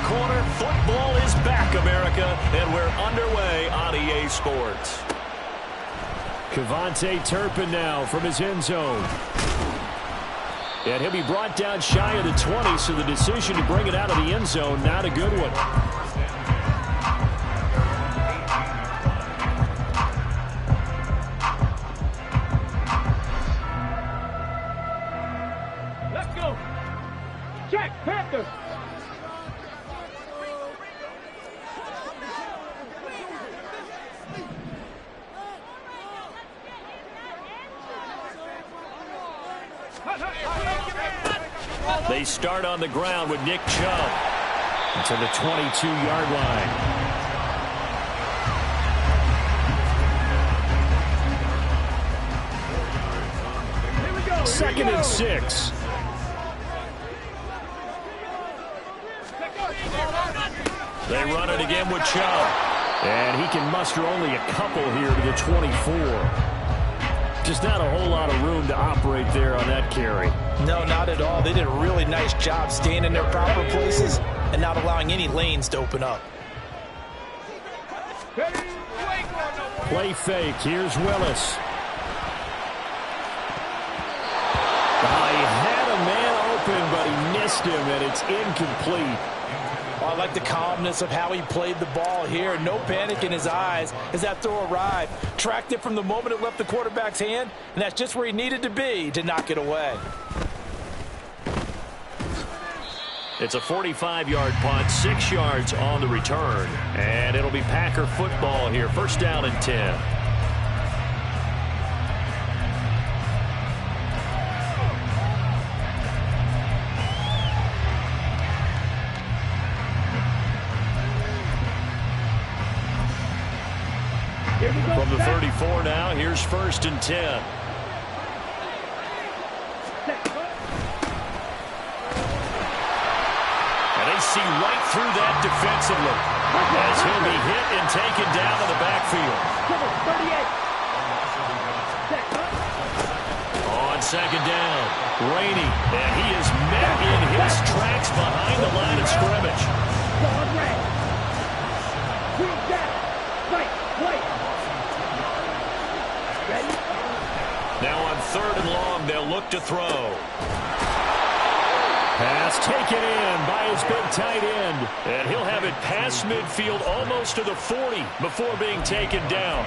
corner. Football is back, America, and we're underway on EA Sports. Kevontae Turpin now from his end zone. And he'll be brought down shy of the 20, so the decision to bring it out of the end zone, not a good one. Let's go. Check, Panther. They start on the ground with Nick Chubb to the 22-yard line. Second and 6. They run it again with Chubb. And he can muster only a couple here to the 24. Just not a whole lot of room to operate there on that carry. No, not at all. They did a really nice job staying in their proper places and not allowing any lanes to open up. Play fake. Here's Willis. He had a man open, but he missed him, and it's incomplete. I like the calmness of how he played the ball here. No panic in his eyes as that throw arrived. Tracked it from the moment it left the quarterback's hand, and that's just where he needed to be to knock it away. It's a 45-yard punt, 6 yards on the return, and it'll be Packer football here. First down and 10. From the 34 now, here's first and 10. And they see right through that defensively as he'll be hit and taken down in the backfield. On second down, Rainey, and he is met in his tracks behind the line of scrimmage. Now on third and long, they'll look to throw. Pass taken in by his big tight end. And he'll have it past midfield almost to the 40 before being taken down.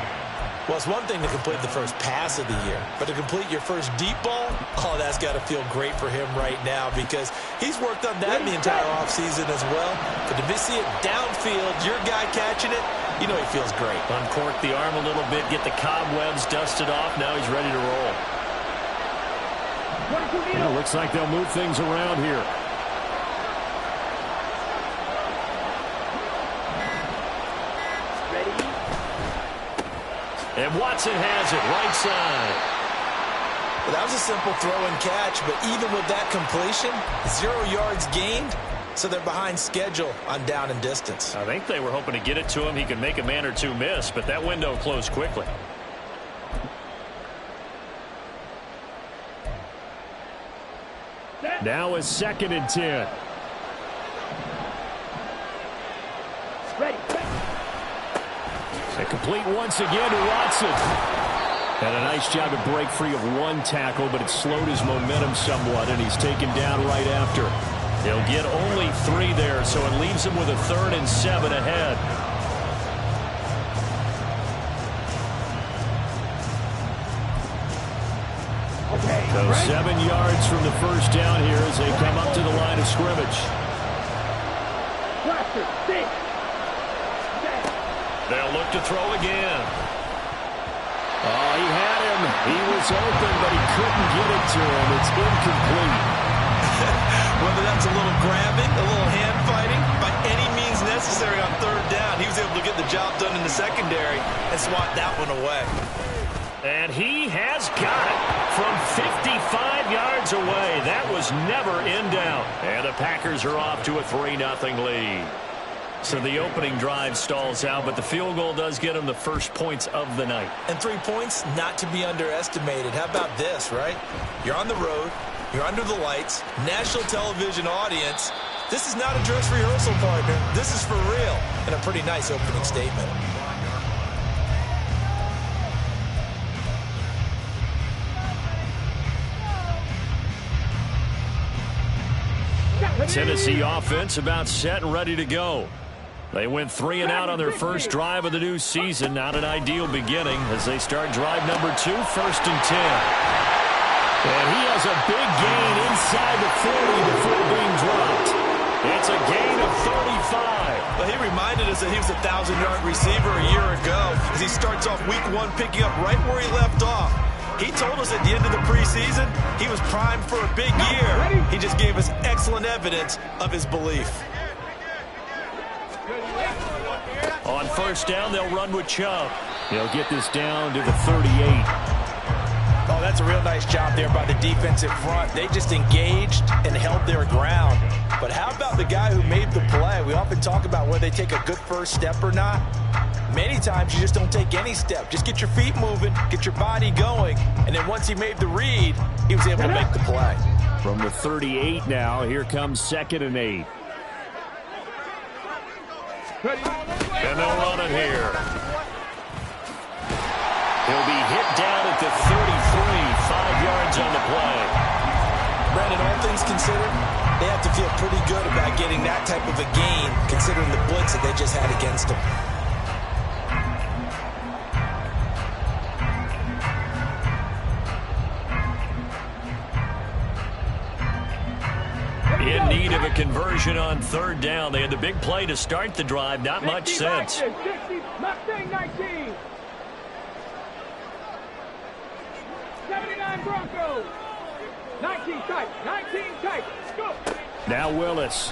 Well, it's one thing to complete the first pass of the year, but to complete your first deep ball, oh, that's got to feel great for him right now because he's worked on that the entire offseason as well. But to see it downfield, your guy catching it, you know he feels great. Uncork the arm a little bit, get the cobwebs dusted off. Now he's ready to roll. Well, looks like they'll move things around here. And Watson has it right side. Well, that was a simple throw and catch, but even with that completion, 0 yards gained, so they're behind schedule on down and distance. I think they were hoping to get it to him. He could make a man or two miss, but that window closed quickly. Now is second and 10. Ready. And complete once again to Watson. And a nice job to break free of one tackle, but it slowed his momentum somewhat, and he's taken down right after. He'll get only 3 there, so it leaves him with a 3rd and 7 ahead. So 7 yards from the first down here as they come up to the line of scrimmage. They'll look to throw again. Oh, he had him. He was open, but he couldn't get it to him. It's incomplete. Whether that's a little grabbing, a little hand fighting, by any means necessary on third down, he was able to get the job done in the secondary and swat that one away. And he has got it from 55 yards away. That was never in doubt. And the Packers are off to a 3-0 lead. So the opening drive stalls out, but the field goal does get them the first points of the night. And 3 points, not to be underestimated. How about this, right? You're on the road. You're under the lights. National television audience. This is not a dress rehearsal, partner. This is for real, and a pretty nice opening statement. Tennessee offense about set and ready to go. They went 3 and out on their first drive of the new season. Not an ideal beginning as they start drive number 2, 1st and 10. And he has a big gain inside the 40 before being dropped. It's a gain of 35. But he reminded us that he was a 1,000-yard receiver a year ago as he starts off week 1 picking up right where he left off. He told us at the end of the preseason he was primed for a big year. He just gave us excellent evidence of his belief. On first down, they'll run with Chubb. They'll get this down to the 38. Oh, that's a real nice job there by the defensive front. They just engaged and held their ground. But how about the guy who made the play? We often talk about whether they take a good first step or not. Many times you just don't take any step. Just get your feet moving, get your body going, and then once he made the read, he was able to make the play. From the 38 now, here comes 2nd and 8. And they'll run it here. He'll be hit down at the 33, 5 yards on the play. Brandon, all things considered, they have to feel pretty good about getting that type of a gain, considering the blitz that they just had against them. In need of a conversion on 3rd down. They had the big play to start the drive. Not much sense. 60, Mustang 19. 79 Broncos. 19 tight. 19 tight. Go. Now Willis.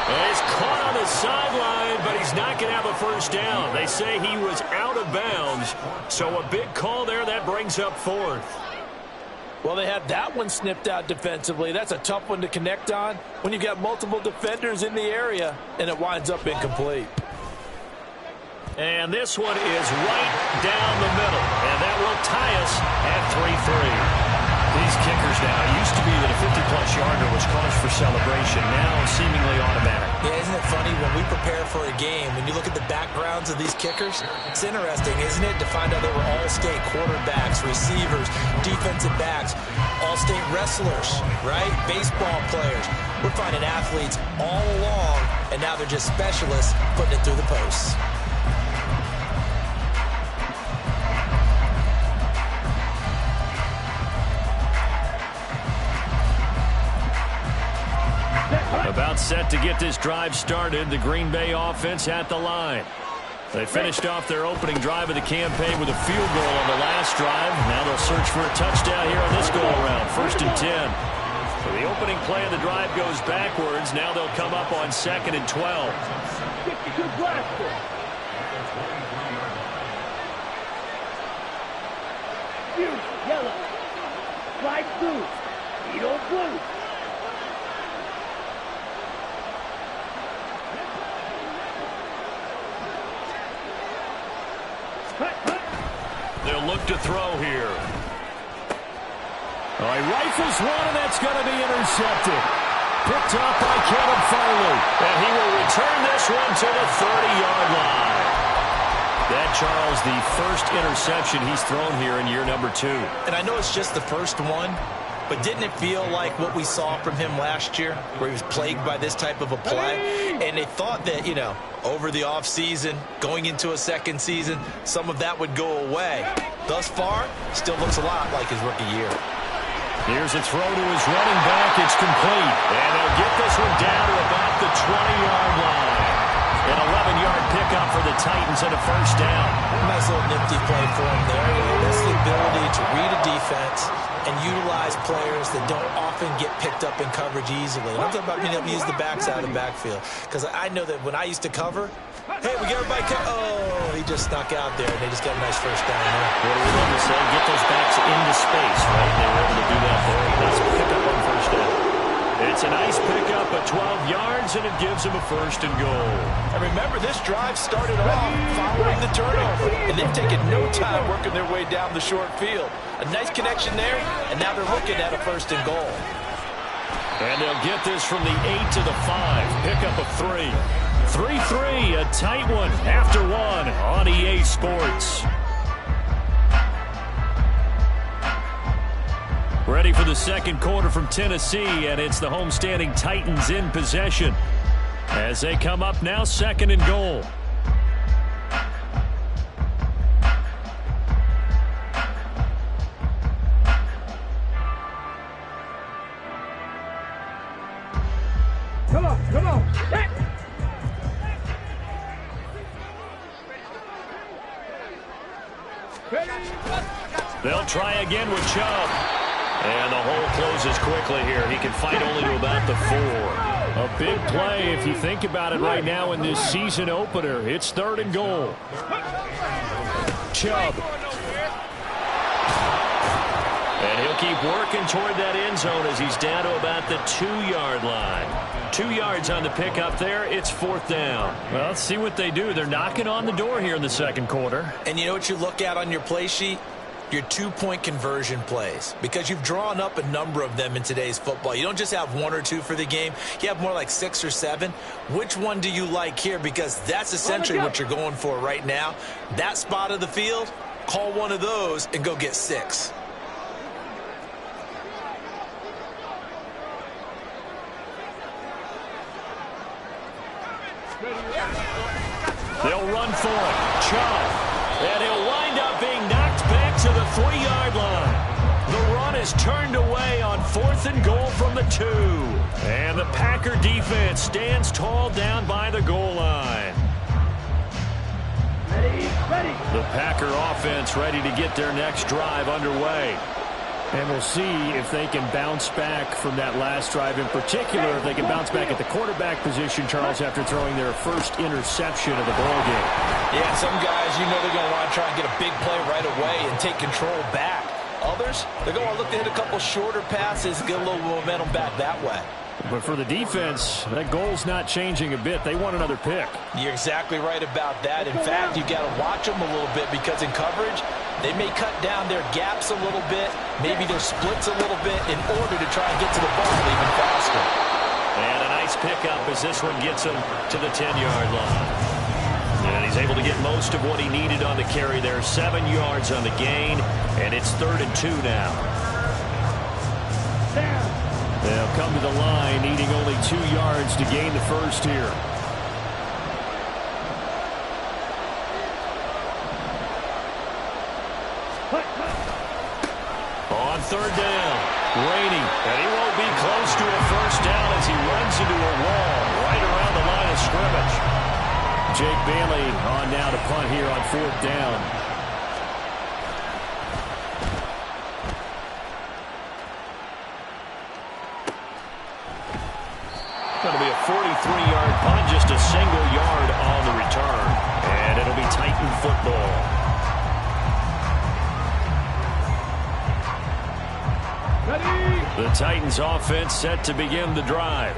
He's caught on the sideline, but he's not going to have a first down. They say he was out of bounds. So a big call there. That brings up 4th. Well, they had that one snipped out defensively. That's a tough one to connect on when you've got multiple defenders in the area, and it winds up incomplete. And this one is right down the middle, and that will tie us at 3-3. These kickers now, it used to be that a 50-plus yarder was cause for celebration. Now seemingly automatic. Yeah, isn't it funny when we prepare for a game, when you look at the backgrounds of these kickers, it's interesting, isn't it, to find out they were all-state quarterbacks, receivers, defensive backs, all-state wrestlers, right? Baseball players. We're finding athletes all along, and now they're just specialists putting it through the posts. About set to get this drive started. The Green Bay offense at the line. They finished off their opening drive of the campaign with a field goal on the last drive. Now they'll search for a touchdown here on this go-around. 1st and 10. So the opening play of the drive goes backwards. Now they'll come up on 2nd and 12. 52 blaster. Blue, yellow. Slide blue. Beetle blue. They'll look to throw here. All right, rifles one, and that's going to be intercepted. Picked up by Caleb Farley. And he will return this one to the 30-yard line. That, Charles, the first interception he's thrown here in year number 2. And I know it's just the first one, but didn't it feel like what we saw from him last year, where he was plagued by this type of a play? And they thought that, you know, over the offseason, going into a second season, some of that would go away. Thus far, still looks a lot like his rookie year. Here's a throw to his running back. It's complete. And they'll get this one down to about the 20-yard line. An 11-yard pickup for the Titans and a first down. Nice little nifty play for him there. That's the ability to read a defense and utilize players that don't often get picked up in coverage easily. And I'm talking about being able to use the backs out of the backfield. Because I know that when I used to cover, hey, we get everybody oh, he just snuck out there, and they just got a nice first down there. What do we love to say? Get those backs into space, right? They were able to do that there. Nice pickup on first down. It's a nice pickup of 12 yards, and it gives him a 1st and goal. And remember, this drive started off following the turnover, and they've taken no time working their way down the short field. A nice connection there, and now they're looking at a 1st and goal. And they'll get this from the 8 to the 5. Pickup of 3. 3-3, a tight one after 1 on EA Sports. Ready for the second quarter from Tennessee, and it's the homestanding Titans in possession as they come up now 2nd and goal. Come on, come on. Hey. They'll try again with Chubb. And the hole closes quickly here. He can fight only to about the 4. A big play if you think about it right now in this season opener. It's 3rd and goal. Chubb. And he'll keep working toward that end zone as he's down to about the 2-yard line. 2 yards on the pickup there. It's 4th down. Well, let's see what they do. They're knocking on the door here in the second quarter. And you know what you look at on your play sheet? Your 2-point conversion plays, because you've drawn up a number of them in today's football. You don't just have 1 or 2 for the game. You have more like 6 or 7. Which one do you like here? Because that's essentially what you're going for right now. That spot of the field, call one of those and go get 6. They'll run for it. Chubb. And he'll wind up being knocked back to the 3-yard line. The run is turned away on 4th and goal from the 2. And the Packer defense stands tall down by the goal line. Ready. The Packer offense ready to get their next drive underway. And we'll see if they can bounce back from that last drive, in particular if they can bounce back at the quarterback position, Charles, after throwing their first interception of the ball game. Yeah, some guys, you know they're going to want to try and get a big play right away and take control back. Others, they're going to look to hit a couple shorter passes, get a little momentum back that way. But for the defense, that goal's not changing a bit. They want another pick. You're exactly right about that. In fact, you got to watch them a little bit, because in coverage, they may cut down their gaps a little bit, maybe their splits a little bit, in order to try and get to the ball even faster. And a nice pickup as this one gets him to the 10-yard line. And he's able to get most of what he needed on the carry there. 7 yards on the gain, and it's 3rd and 2 now. They'll come to the line, needing only 2 yards to gain the first here. On 3rd down, Rainey, and he won't be close to a first down as he runs into a wall right around the line of scrimmage. Jake Bailey on now to punt here on 4th down. Going to be a 43-yard punt, just a single yard on the return. And it'll be Titan football. Ready. The Titans offense set to begin the drive.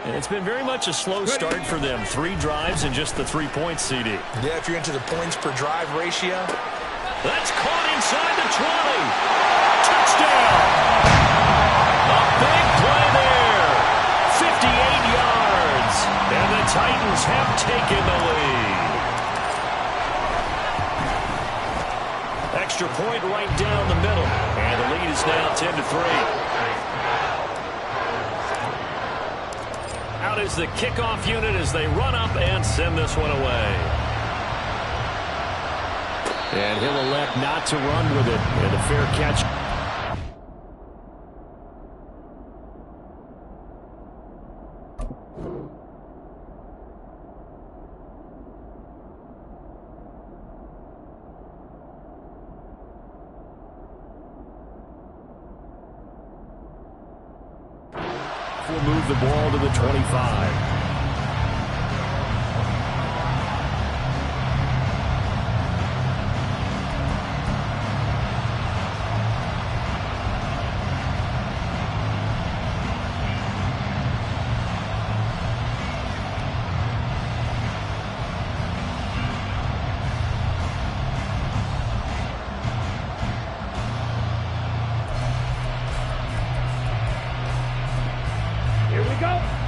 And it's been very much a slow start for them. 3 drives and just the 3 points, CD. Yeah, if you're into the points per drive ratio. That's caught inside the 20. Touchdown. A big play there. 58 yards. And the Titans have taken the lead. Extra point right down the middle. And the lead is now 10-3. Out is the kickoff unit as they run up and send this one away. And he'll elect not to run with it. And a fair catch. Will move the ball to the 25.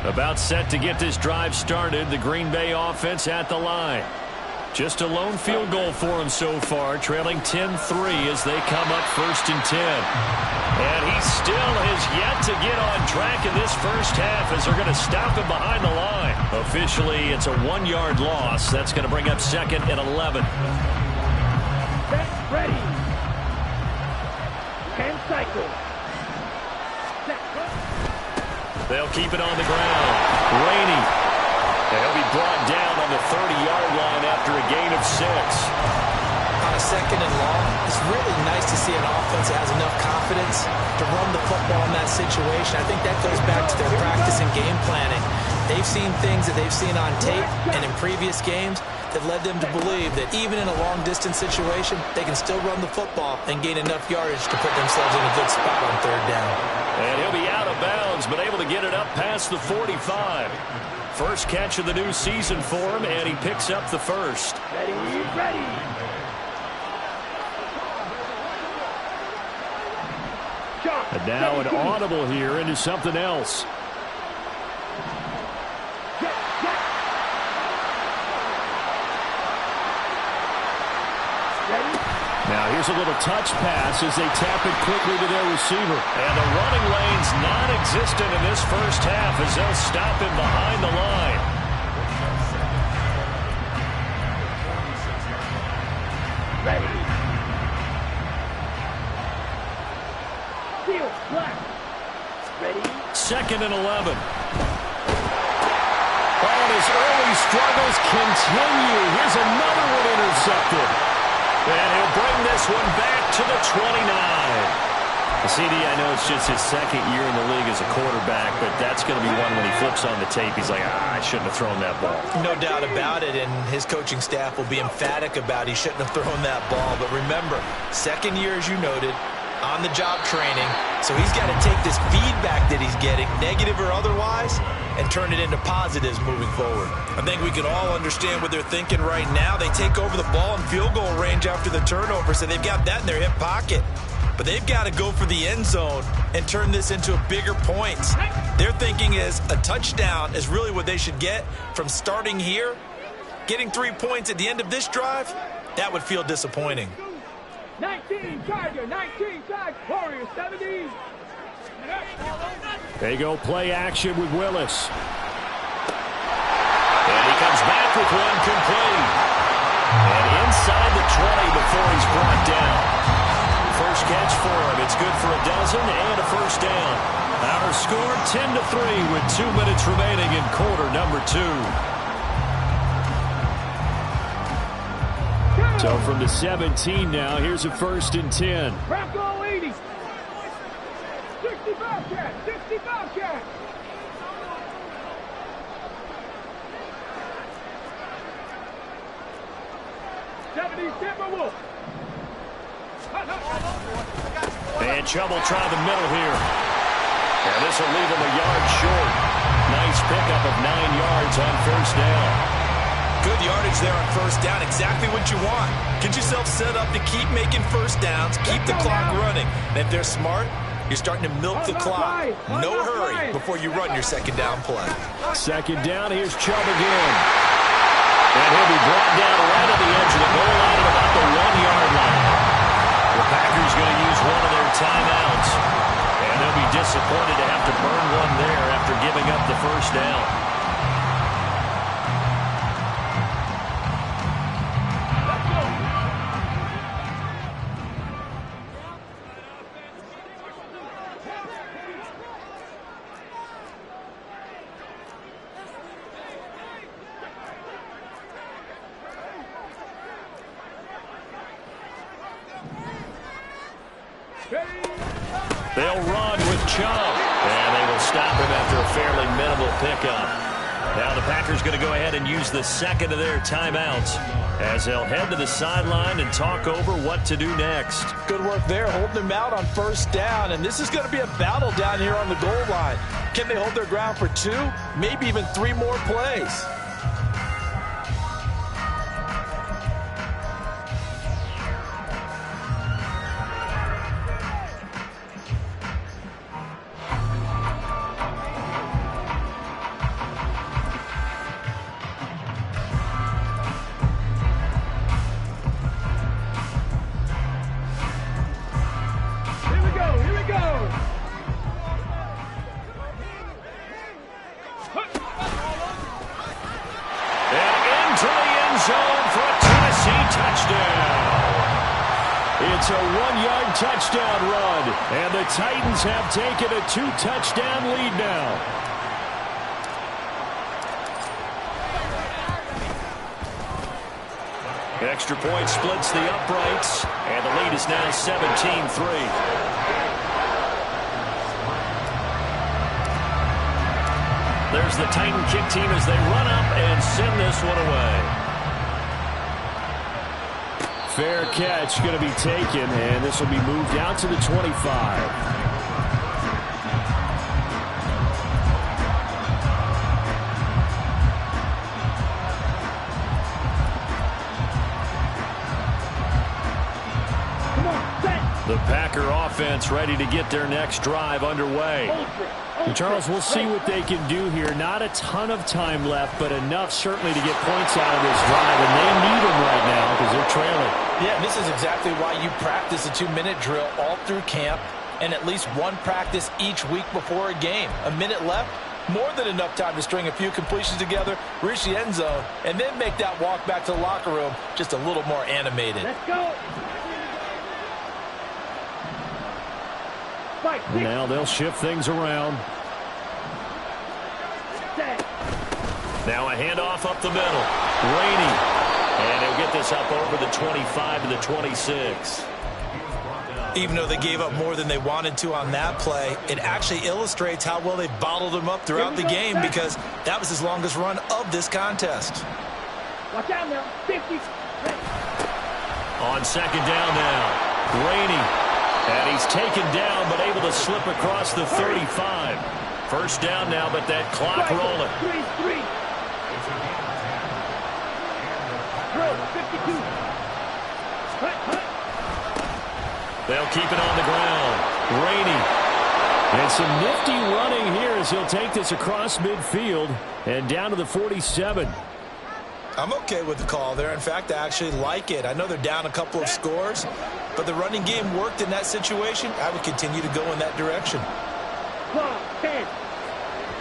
About set to get this drive started. The Green Bay offense at the line. Just a lone field goal for him so far, trailing 10-3 as they come up 1st and 10. And he still has yet to get on track in this first half as they're going to stop him behind the line. Officially, it's a 1-yard loss. That's going to bring up 2nd and 11. Set, ready. 10 cycles. Set. They'll keep it on the ground. Rainey. He'll be brought down on the 30-yard line after a gain of 6. On a 2nd and long, it's really nice to see an offense that has enough confidence to run the football in that situation. I think that goes back to their practice and game planning. They've seen things that they've seen on tape and in previous games that led them to believe that even in a long-distance situation, they can still run the football and gain enough yardage to put themselves in a good spot on 3rd down. And he'll be out of bounds, but able to get it up past the 45. First catch of the new season for him, and he picks up the first. Ready, ready. And now an audible here into something else. Now here's a little touch pass as they tap it quickly to their receiver. And the running lane's non-existent in this first half as they'll stop him behind the line. Ready. Field, black. Ready. 2nd and 11. And his early struggles continue. Here's another one intercepted. And he'll bring this one back to the 29. CD, I know it's just his 2nd year in the league as a quarterback, but that's going to be one when he flips on the tape. He's like, I shouldn't have thrown that ball. No doubt about it, and his coaching staff will be emphatic about he shouldn't have thrown that ball. But remember, 2nd year, as you noted, on-the-job training, so he's got to take this feedback that he's getting, negative or otherwise, and turn it into positives moving forward. I think we can all understand what they're thinking right now. They take over the ball in field goal range after the turnover, so they've got that in their hip pocket. But they've got to go for the end zone and turn this into a bigger points. Their thinking is a touchdown is really what they should get from starting here. Getting 3 points at the end of this drive, that would feel disappointing. 19 Charger, 19 Charger, Warriors 70. They go play action with Willis. And he comes back with one complete. And inside the 20 before he's brought down. First catch for him. It's good for a dozen and a first down. Our score 10-3 with 2 minutes remaining in quarter number 2. So from the 17 now, here's a 1st and 10. Bronco 80. 65 cat, 65 cat. Timberwolf. And Chubb will try the middle here. And this will leave him a yard short. Nice pickup of 9 yards on first down. Good yardage there on first down. Exactly what you want. Get yourself set up to keep making first downs, keep the clock running. And if they're smart, you're starting to milk the clock. No hurry before you run your second down play. Second down, here's Chubb again. And he'll be brought down right at the edge of the goal line at about the 1-yard line. The Packers going to use one of their timeouts. And they'll be disappointed to have to burn one there after giving up the first down. They'll run with Chubb, and they will stop him after a fairly minimal pickup. Now the Packers going to go ahead and use the second of their timeouts as they'll head to the sideline and talk over what to do next. Good work there, holding them out on first down, and this is going to be a battle down here on the goal line. Can they hold their ground for 2, maybe even 3 more plays? It's a 1-yard touchdown run, and the Titans have taken a 2-touchdown lead now. Extra point splits the uprights, and the lead is now 17-3. There's the Titan kick team as they run up and send this one away. Fair catch going to be taken, and this will be moved out to the 25. The Packer offense ready to get their next drive underway. And Charles, we'll see what they can do here. Not a ton of time left, but enough certainly to get points out of this drive, and they need them right now because they're trailing. Yeah, this is exactly why you practice a 2-minute drill all through camp and at least one practice each week before a game. A minute left, more than enough time to string a few completions together, reach the end zone, and then make that walk back to the locker room just a little more animated. Let's go. Now they'll shift things around. Now a handoff up the middle. Rainey. And he'll get this up over the 25 to the 26. Even though they gave up more than they wanted to on that play, it actually illustrates how well they bottled them up throughout the game because that was his longest run of this contest. Watch out now. 50. On second down now. Rainey. And he's taken down, but able to slip across the 35. First down now, but that clock rolling. 3-3. 52. They'll keep it on the ground. Rainey. And some nifty running here as he'll take this across midfield and down to the 47. I'm okay with the call there. In fact, I actually like it. I know they're down a couple of scores, but the running game worked in that situation. I would continue to go in that direction. 10.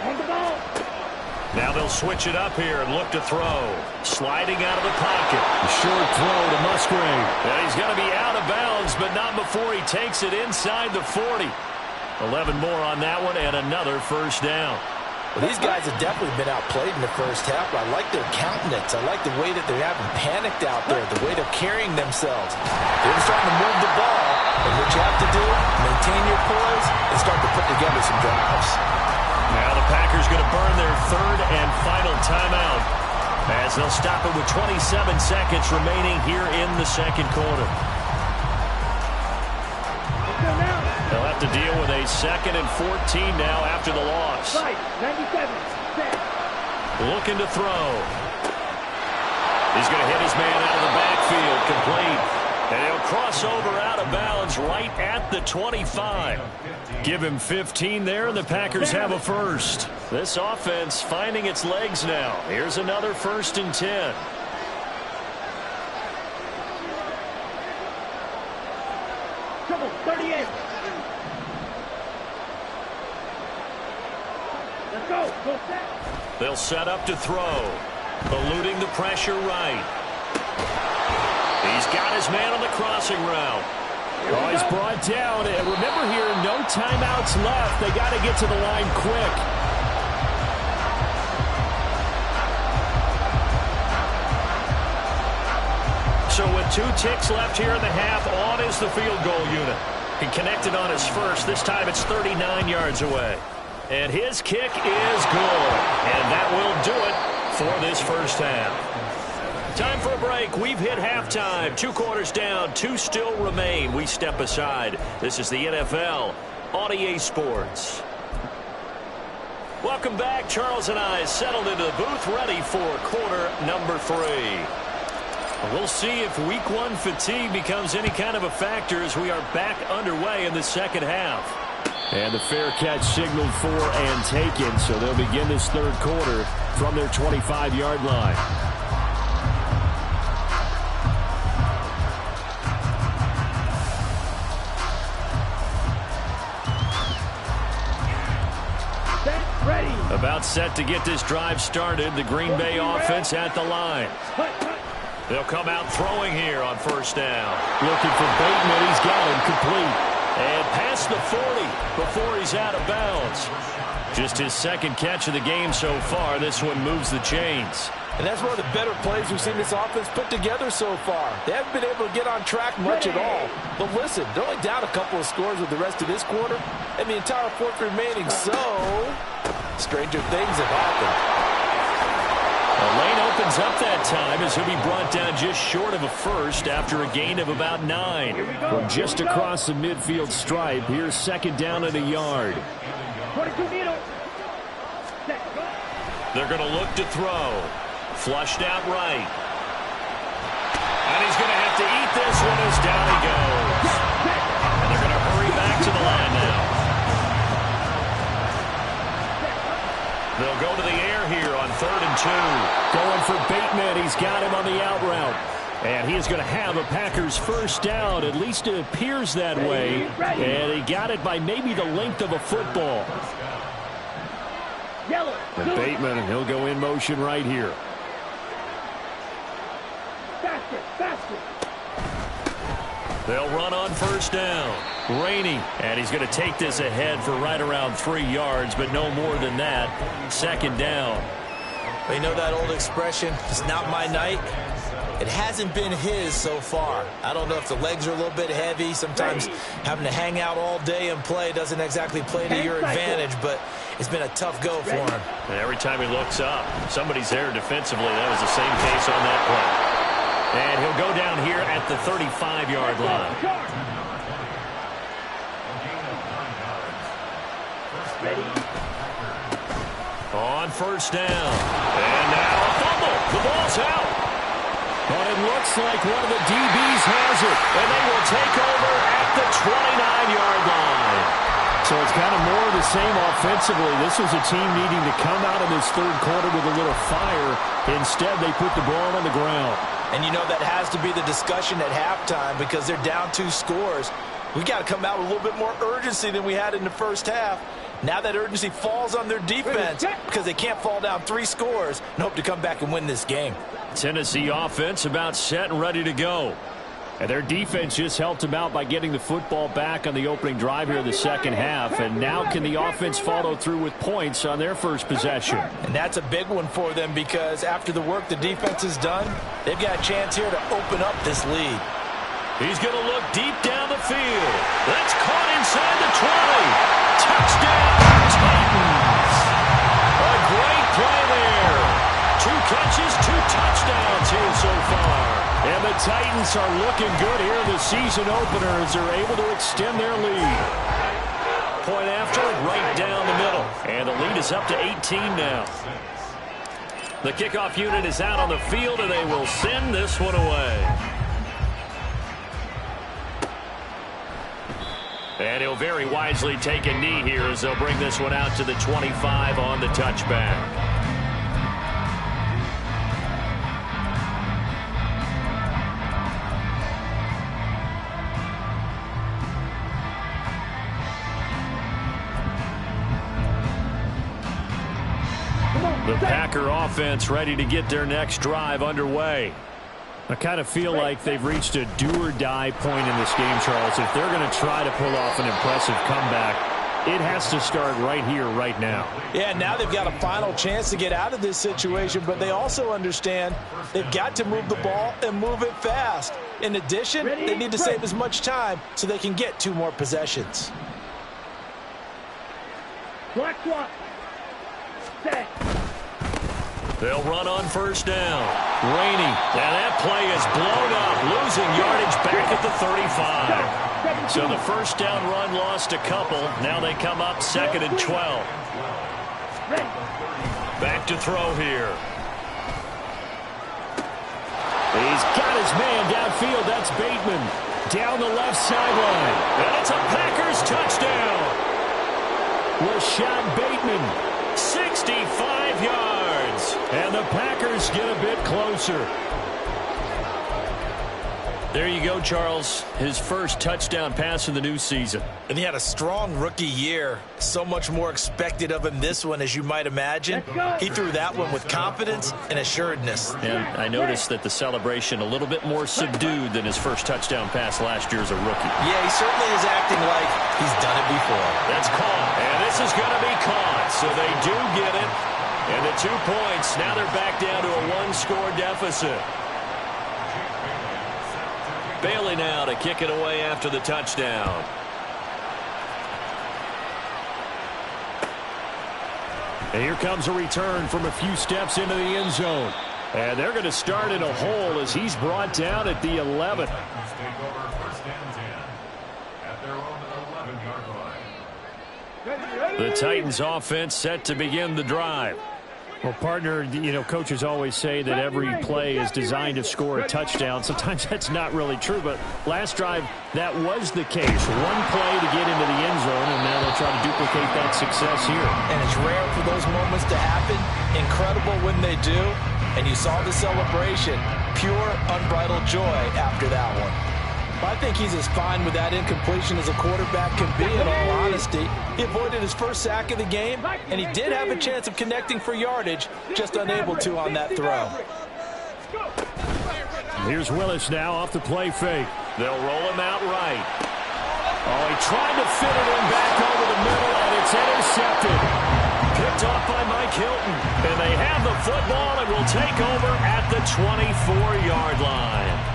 On the ball. Now they'll switch it up here and look to throw. Sliding out of the pocket. A short throw to Musgrave. And he's going to be out of bounds, but not before he takes it inside the 40. 11 more on that one and another first down. Well, these guys have definitely been outplayed in the first half, but I like their countenance. I like the way that they haven't panicked out there, the way they're carrying themselves. They're starting to move the ball, and what you have to do, maintain your poise and start to put together some drives. Now the Packers going to burn their third and final timeout as they'll stop it with 27 seconds remaining here in the second quarter. They'll have to deal with a 2nd and 14 now after the loss. 97. Looking to throw. He's going to hit his man out of the backfield, complete. And he'll cross over out of bounds right at the 25. Give him 15 there, and the Packers have a first. This offense finding its legs now. Here's another 1st and 10. Trouble, 38. Let's go. Go set. They'll set up to throw. Eluding the pressure right. He's got his man on the crossing route. Oh, he's brought down. And remember here, no timeouts left. They got to get to the line quick. So with 2 ticks left here in the half, on is the field goal unit. He connected on his first. This time it's 39 yards away. And his kick is good. And that will do it for this first half. Time for a break. We've hit halftime. 2 quarters down. 2 still remain. We step aside. This is the NFL on EA Sports. Welcome back. Charles and I settled into the booth ready for quarter number 3. We'll see if week 1 fatigue becomes any kind of a factor as we are back underway in the second half. And the fair catch signaled for and taken, so they'll begin this third quarter from their 25-yard line. About set to get this drive started. The Green Bay offense at the line. They'll come out throwing here on first down. Looking for Bateman. He's got him complete. And past the 40 before he's out of bounds. Just his second catch of the game so far. This one moves the chains. And that's one of the better plays we've seen this offense put together so far. They haven't been able to get on track much at all. But listen, they're only down a couple of scores with the rest of this quarter and the entire fourth remaining. So, stranger things have happened. The lane opens up that time as he'll be brought down just short of a first after a gain of about 9. From just across the midfield stripe, here's second down at a yard. 22 meters. They're going to look to throw. Flushed out right. And he's going to have to eat this one as down he goes. And they're going to hurry back to the line now. They'll go to the air here on 3rd and 2. Going for Bateman. He's got him on the out route. And he is going to have a Packers first down. At least it appears that way. And he got it by maybe the length of a football. And Bateman, he'll go in motion right here. Faster. They'll run on first down. Rainey, and he's going to take this ahead for right around 3 yards, but no more than that. Second down. Well, you know that old expression, it's not my night? It hasn't been his so far. I don't know if the legs are a little bit heavy. Sometimes having to hang out all day and play doesn't exactly play to your advantage, but it's been a tough go for him. And every time he looks up, somebody's there defensively. That was the same case on that play. And he'll go down here at the 35-yard line. On first down. And now a fumble. The ball's out. But it looks like one of the DBs has it. And they will take over at the 29-yard line. So it's kind of more of the same offensively. This was a team needing to come out of this third quarter with a little fire. Instead, they put the ball on the ground. And you know that has to be the discussion at halftime because they're down 2 scores. We got to come out with a little bit more urgency than we had in the first half. Now that urgency falls on their defense because they can't fall down 3 scores and hope to come back and win this game. Tennessee offense about set and ready to go. And their defense just helped them out by getting the football back on the opening drive here in the second half. And now can the offense follow through with points on their first possession? And that's a big one for them because after the work the defense has done, they've got a chance here to open up this lead. He's going to look deep down the field. That's caught inside the 20. Touchdown, Titans. A great play there. 2 catches, 2 touchdowns here so far. And the Titans are looking good here in the season opener as they're able to extend their lead. Point after, right down the middle. And the lead is up to 18 now. The kickoff unit is out on the field, and they will send this one away. And he'll very wisely take a knee here as they'll bring this one out to the 25 on the touchback. The Packer offense ready to get their next drive underway. I kind of feel like they've reached a do-or-die point in this game, Charles. If they're going to try to pull off an impressive comeback, it has to start right here, right now. Yeah, now they've got a final chance to get out of this situation, but they also understand they've got to move the ball and move it fast. In addition, they need to save as much time so they can get 2 more possessions. Black swap. Set. They'll run on first down. Rainey. And that play is blown up, losing yardage back at the 35. So the first down run lost a couple. Now they come up 2nd and 12. Back to throw here. He's got his man downfield. That's Bateman. Down the left sideline. And it's a Packers touchdown. Rashad Bateman. 65 yards. And the Packers get a bit closer. There you go, Charles. His first touchdown pass of the new season. And he had a strong rookie year. So much more expected of him this one, as you might imagine. He threw that one with confidence and assuredness. And I noticed that the celebration a little bit more subdued than his first touchdown pass last year as a rookie. Yeah, he certainly is acting like he's done it before. That's caught. And this is going to be caught. So they do get it. And the 2 points. Now they're back down to a one-score deficit. Bailey now to kick it away after the touchdown. And here comes a return from a few steps into the end zone. And they're going to start in a hole as he's brought down at the 11. The Titans offense set to begin the drive. Well, partner, you know, coaches always say that every play is designed to score a touchdown. Sometimes that's not really true, but last drive, that was the case. One play to get into the end zone, and now they'll try to duplicate that success here. And it's rare for those moments to happen. Incredible when they do. And you saw the celebration. Pure, unbridled joy after that one. I think he's as fine with that incompletion as a quarterback can be, in all honesty. He avoided his first sack of the game, and he did have a chance of connecting for yardage, just unable to on that throw. Here's Willis now off the play fake. They'll roll him out right. Oh, he tried to fit it in back over the middle, and it's intercepted. Picked off by Mike Hilton. And they have the football and will take over at the 24-yard line.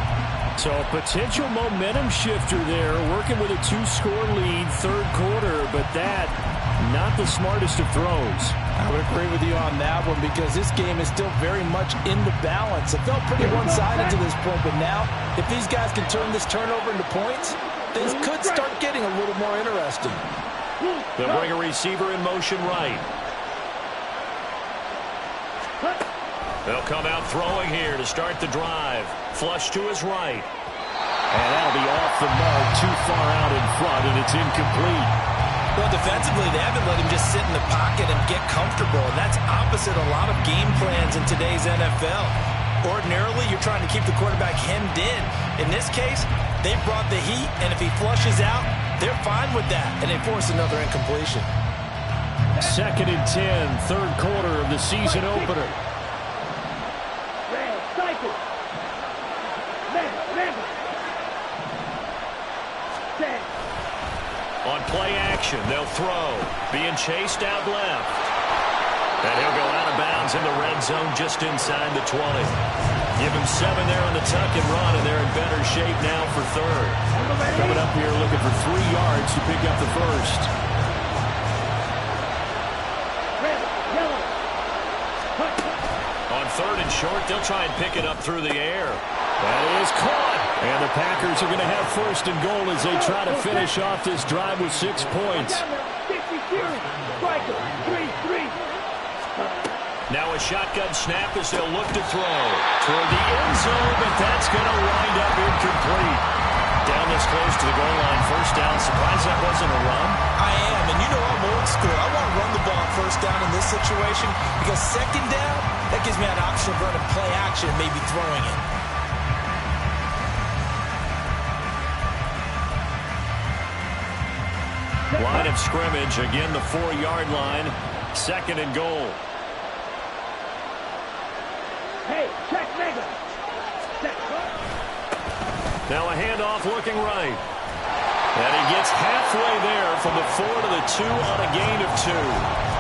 So a potential momentum shifter there, working with a 2-score lead, third quarter, but that, not the smartest of throws. I would agree with you on that one because this game is still very much in the balance. It felt pretty one-sided to this point, but now, if these guys can turn this turnover into points, things could start getting a little more interesting. They'll bring a receiver in motion right. They'll come out throwing here to start the drive. Flush to his right. And that'll be off the mark, too far out in front, and it's incomplete. Well, defensively, they haven't let him just sit in the pocket and get comfortable, and that's opposite a lot of game plans in today's NFL. Ordinarily, you're trying to keep the quarterback hemmed in. In this case, they brought the heat, and if he flushes out, they're fine with that, and they force another incompletion. 2nd and 10, third quarter of the season opener. On play action, they'll throw. Being chased out left. And he'll go out of bounds in the red zone just inside the 20. Give him 7 there on the tuck and run, and they're in better shape now for third. Coming up here looking for 3 yards to pick up the first. On 3rd and short, they'll try and pick it up through the air. That is caught. And the Packers are going to have 1st and goal as they try to finish off this drive with 6 points. Now a shotgun snap as they'll look to throw toward the end zone, but that's going to wind up incomplete. Down this close to the goal line, 1st down. Surprised that wasn't a run? I am, and you know I'm old school. I want to run the ball 1st down in this situation because 2nd down, that gives me an option of running play action and maybe throwing it. Line of scrimmage, again the 4-yard line, 2nd and goal. Hey, check Mega. Now a handoff looking right. And he gets halfway there from the 4 to the 2 on a gain of 2.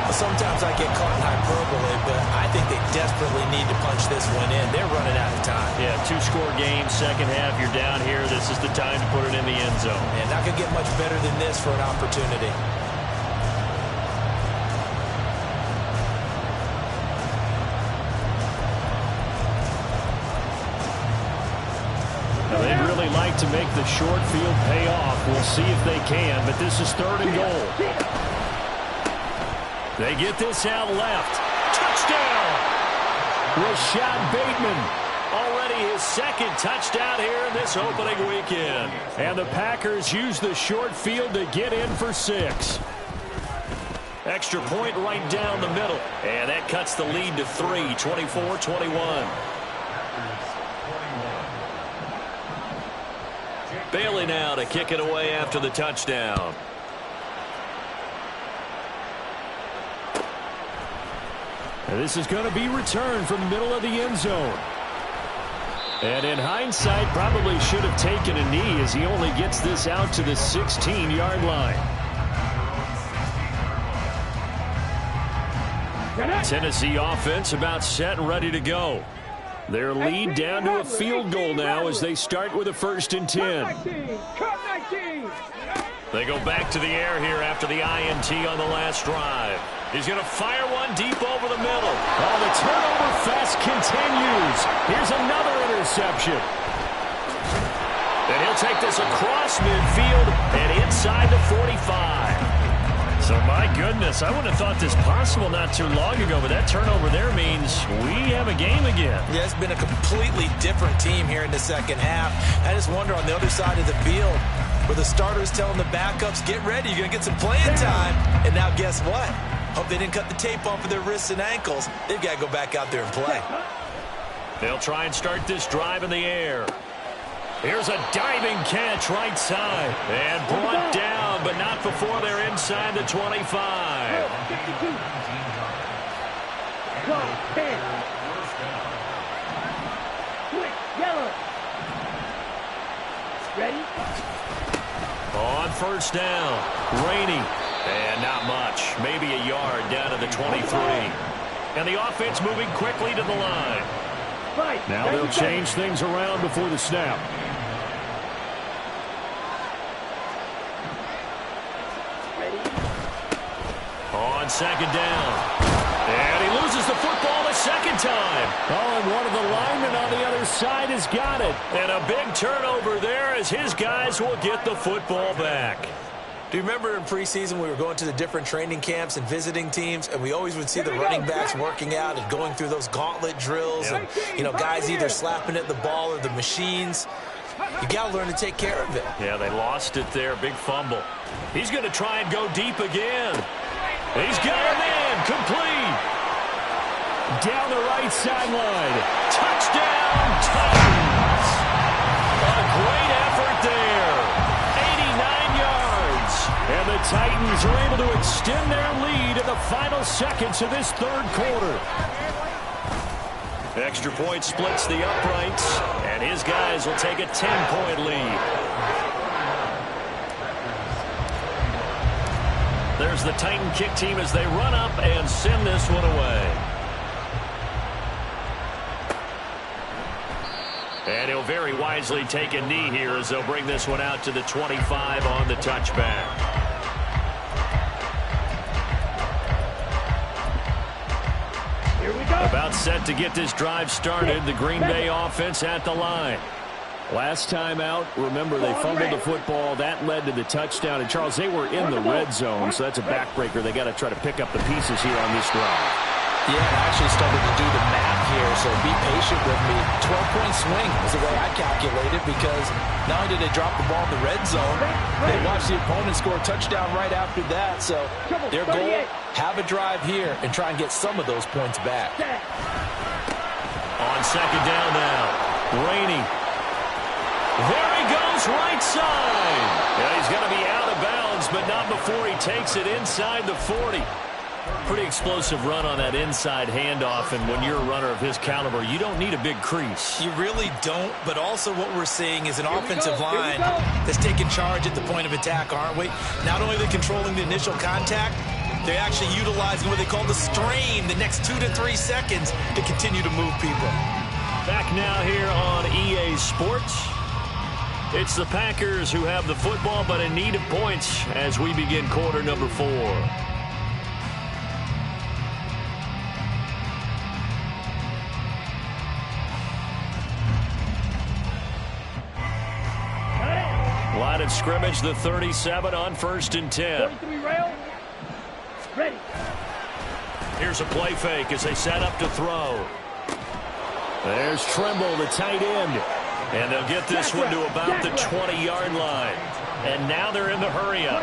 Sometimes I get caught in hyperbole, but I think they desperately need to punch this one in. They're running out of time. Yeah, 2-score game, second half, you're down here. This is the time to put it in the end zone. And not going to get much better than this for an opportunity. Now, they'd really like to make the short field pay off. We'll see if they can, but this is 3rd and goal. They get this out left. Touchdown! Rashad Bateman. Already his 2nd touchdown here in this opening weekend. And the Packers use the short field to get in for 6. Extra point right down the middle. And that cuts the lead to 3, 24-21. Bailey now to kick it away after the touchdown. And this is going to be returned from the middle of the end zone. And in hindsight, probably should have taken a knee as he only gets this out to the 16-yard line. Tennessee offense about set and ready to go. Their lead down to a field goal now as they start with a 1st and 10. They go back to the air here after the INT on the last drive. He's going to fire one deep over the middle. Oh, the turnover fest continues. Here's another interception. And he'll take this across midfield and inside the 45. So, my goodness, I wouldn't have thought this possible not too long ago, but that turnover there means we have a game again. Yeah, it's been a completely different team here in the second half. I just wonder on the other side of the field where the starters telling the backups, get ready, you're going to get some playing time. And now guess what? Hope they didn't cut the tape off of their wrists and ankles. They've got to go back out there and play. They'll try and start this drive in the air. Here's a diving catch right side. And brought down, but not before they're inside the 25. Ready? On 1st down, Rainey. And not much, maybe a yard down to the 23. And the offense moving quickly to the line. Now they'll change things around before the snap. On 2nd down. And he loses the football the 2nd time. Oh, and one of the linemen on the other side has got it. And a big turnover there as his guys will get the football back. Do you remember in preseason we were going to the different training camps and visiting teams, and we always would see the running backs working out and going through those gauntlet drills and, guys either slapping at the ball or the machines. You got to learn to take care of it. Yeah, they lost it there. Big fumble. He's going to try and go deep again. He's got him in. Complete. Down the right sideline. Touchdown, Titans. A great effort there. 89 yards. And the Titans are able to extend their lead in the final seconds of this 3rd quarter. Extra point splits the uprights, and his guys will take a 10-point lead. There's the Titan kick team as they run up and send this one away. And he'll very wisely take a knee here as they'll bring this one out to the 25 on the touchback. About set to get this drive started. The Green Bay offense at the line. Last time out, remember, they fumbled the football. That led to the touchdown. And, Charles, they were in the red zone, so that's a backbreaker. They got to try to pick up the pieces here on this drive. Yeah, I actually started to do the math here, so be patient with me. 12-point swing is the way I calculate it, because not only did they drop the ball in the red zone, they watched the opponent score a touchdown right after that. So their goal, have a drive here and try and get some of those points back. On 2nd down now, Rainey. There he goes, right side. Yeah, he's going to be out of bounds, but not before he takes it inside the 40. Pretty explosive run on that inside handoff, and when you're a runner of his caliber, you don't need a big crease. You really don't, but also what we're seeing is an offensive line that's taking charge at the point of attack, aren't we? Not only are they controlling the initial contact, they're actually utilizing what they call the strain, the next 2 to 3 seconds, to continue to move people. Back now here on EA Sports. It's the Packers who have the football, but in need of points as we begin quarter number 4. Line of scrimmage, the 37 on 1st and 10. Ready. Here's a play fake as they set up to throw. There's Trimble, the tight end. And they'll get this one to about the 20-yard line. And now they're in the hurry-up.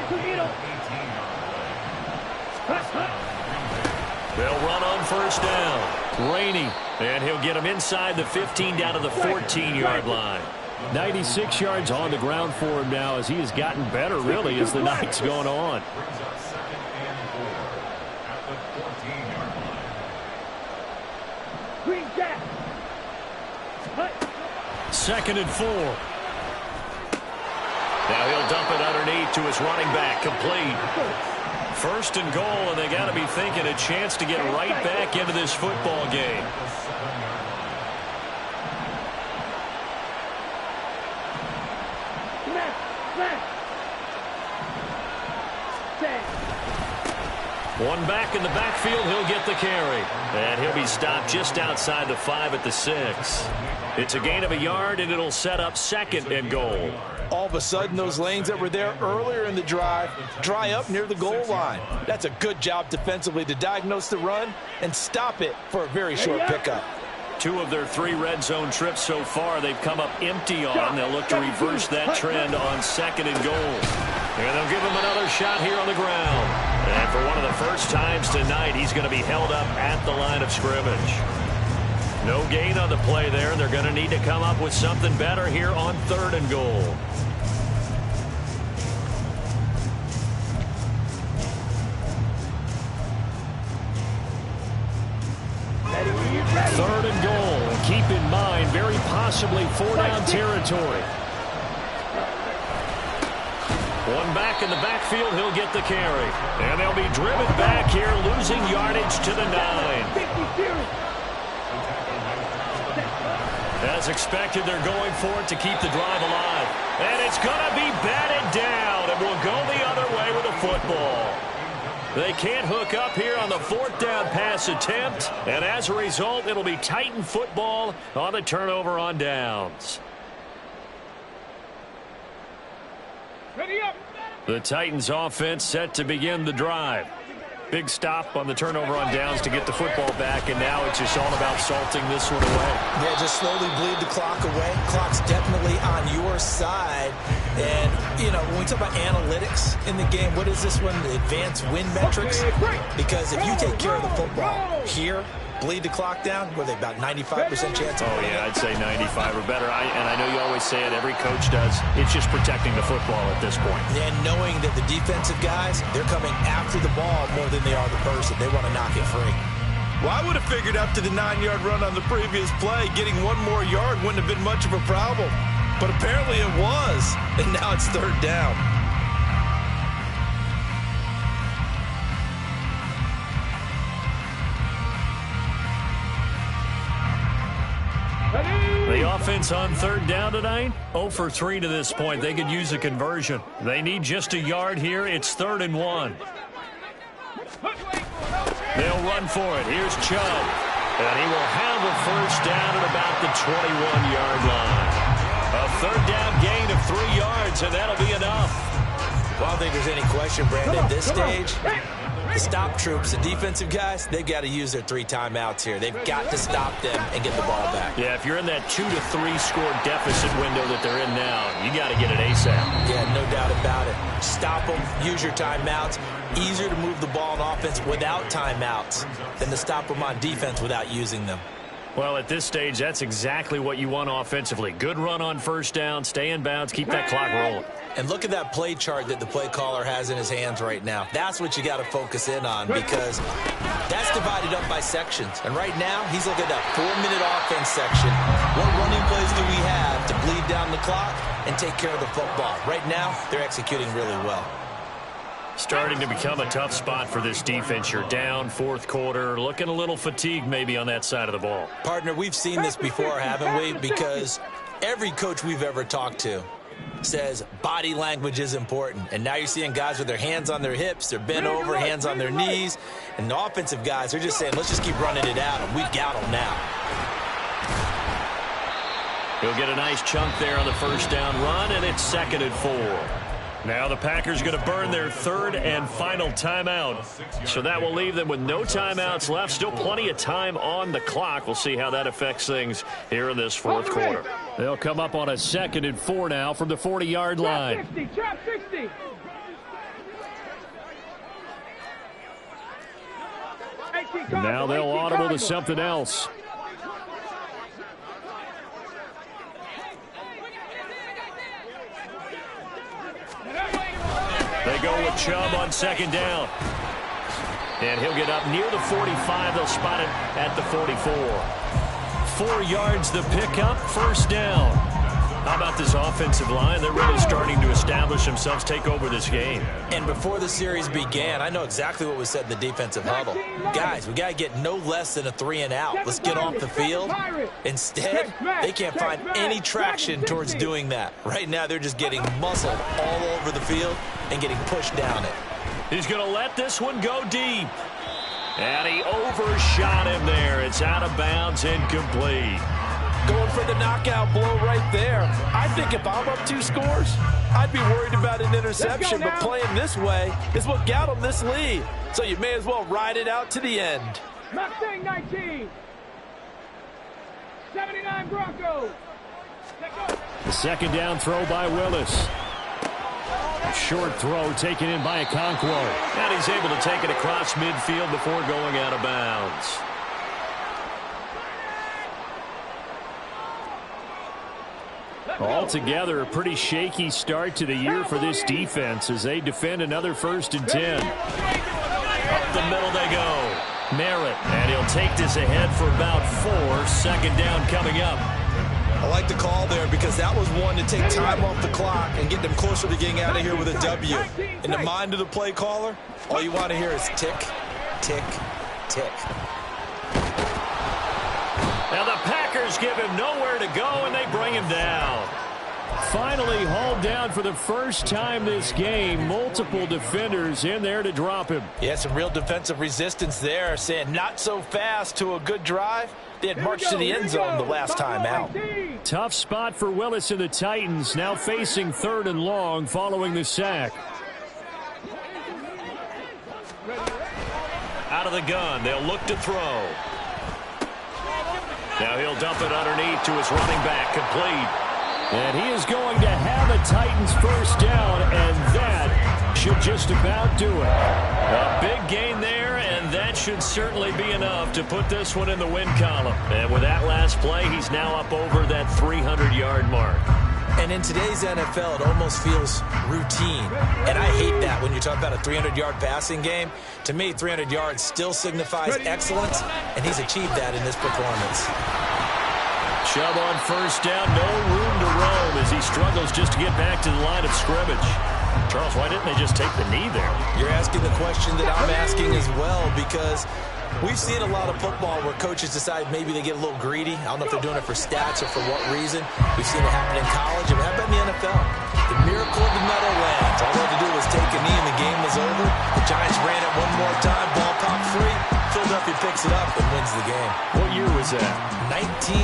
They'll run on 1st down. Rainey. And he'll get him inside the 15 down to the 14-yard line. 96 yards on the ground for him now as he has gotten better, really, as the night's gone on. Second and 4. Now he'll dump it underneath to his running back, complete. First and goal, and they got to be thinking a chance to get right back into this football game. One back in the backfield, he'll get the carry. And he'll be stopped just outside the 5 at the 6. It's a gain of a yard, and it'll set up second and goal. All of a sudden, those lanes that were there earlier in the drive dry up near the goal line. That's a good job defensively to diagnose the run and stop it for a very short pickup. 2 of their 3 red zone trips so far, they've come up empty on. They'll look to reverse that trend on second and goal. And they'll give him another shot here on the ground. And for one of the first times tonight, he's going to be held up at the line of scrimmage. No gain on the play there, and they're going to need to come up with something better here on third and goal. Third and goal. Keep in mind, very possibly 4-down territory. One back in the backfield, he'll get the carry. And they'll be driven back here, losing yardage to the 9. As expected, they're going for it to keep the drive alive. And it's going to be batted down, and will go the other way with the football. They can't hook up here on the 4th down pass attempt, and as a result, it'll be Titan football on the turnover on downs. Ready up. The Titans offense set to begin the drive. Big stop on the turnover on downs to get the football back, and now it's just all about salting this one away. Yeah, just slowly bleed the clock away. Clock's definitely on your side. And, you know, when we talk about analytics in the game, what is this one? The advanced win metrics? Because if you take care of the football here, bleed the clock down, were they about 95% chance of winning? Yeah, I'd say 95 or better. And I know you always say it, every coach does. It's just protecting the football at this point. And knowing that the defensive guys, they're coming after the ball more than they are the person. They want to knock it free. Well, I would have figured after the 9-yard run on the previous play, getting one more yard wouldn't have been much of a problem. But apparently it was, and now it's third down. The offense on third down tonight, 0 for 3 to this point. They could use a conversion. They need just a yard here. It's 3rd and 1. They'll run for it. Here's Chubb. And he will have a first down at about the 21-yard line. A third down gain of 3 yards, and that'll be enough. Well, I don't think there's any question, Brandon, at this stage, the stop troops, the defensive guys, they've got to use their 3 timeouts here. They've got to stop them and get the ball back. Yeah, if you're in that 2 to 3 score deficit window that they're in now, you got to get it ASAP. Yeah, no doubt about it. Stop them, use your timeouts. Easier to move the ball on offense without timeouts than to stop them on defense without using them. Well, at this stage, that's exactly what you want offensively. Good run on first down, stay in bounds, keep that clock rolling. And look at that play chart that the play caller has in his hands right now. That's what you got to focus in on, because that's divided up by sections. And right now, he's looking at that 4-minute offense section. What running plays do we have to bleed down the clock and take care of the football? Right now, they're executing really well. Starting to become a tough spot for this defense. You're down, 4th quarter, looking a little fatigued maybe on that side of the ball. Partner, we've seen this before, haven't we? Because every coach we've ever talked to says body language is important. And now you're seeing guys with their hands on their hips, they're bent over, hands on their knees. And the offensive guys are just saying, let's just keep running it out, and we got them now. He'll get a nice chunk there on the first down run, and it's 2nd and 4. Now the Packers going to burn their 3rd and final timeout. So that will leave them with no timeouts left. Still plenty of time on the clock. We'll see how that affects things here in this 4th quarter. They'll come up on a 2nd and 4 now from the 40-yard line. Trap 60. Now they'll audible to something else. They go with Chubb on second down. And he'll get up near the 45. They'll spot it at the 44. 4 yards the pickup, first down. How about this offensive line? They're really starting to establish themselves, take over this game. And before the series began, I know exactly what was said in the defensive huddle. Guys, we got to get no less than a 3 and out. Let's get off the field. Instead, they can't find any traction towards doing that. Right now, they're just getting muscled all over the field and getting pushed down it. He's going to let this one go deep. And he overshot him there. It's out of bounds, incomplete. Going for the knockout blow right there. I think if I'm up 2 scores, I'd be worried about an interception, but playing this way is what got them this lead. So you may as well ride it out to the end. Mustang 19. 79 Broncos. The second down throw by Willis. A short throw taken in by Okonkwo. And he's able to take it across midfield before going out of bounds. Altogether, a pretty shaky start to the year for this defense as they defend another 1st and 10. Up the middle they go. Merritt, and he'll take this ahead for about 4. Second down coming up. I like the call there because that was one to take time off the clock and get them closer to getting out of here with a W. In the mind of the play caller, all you want to hear is tick, tick, tick. Now the Packers give him nowhere to go, and they bring him down. Finally hauled down for the first time this game. Multiple defenders in there to drop him. Yeah, some real defensive resistance there, saying not so fast to a good drive. They had marched to the end zone the last time out. Tough spot for Willis and the Titans, now facing 3rd and long following the sack. Out of the gun, they'll look to throw. Now he'll dump it underneath to his running back, complete. And he is going to have a Titans first down, and that should just about do it. A big gain there, and that should certainly be enough to put this one in the win column. And with that last play, he's now up over that 300-yard mark. And in today's NFL, it almost feels routine. And I hate that when you talk about a 300-yard passing game. To me, 300 yards still signifies excellence, and he's achieved that in this performance. Chubb on first down, no room to roam as he struggles just to get back to the line of scrimmage. Charles, why didn't they just take the knee there? You're asking the question that I'm asking as well, because we've seen a lot of football where coaches decide maybe they get a little greedy. I don't know if they're doing it for stats or for what reason. We've seen it happen in college, and how about in the NFL? The miracle of the Meadowlands. All they had to do was take a knee and the game was over. The Giants ran it one more time, ball popped free. Philadelphia picks it up and wins the game. What year was that? 19.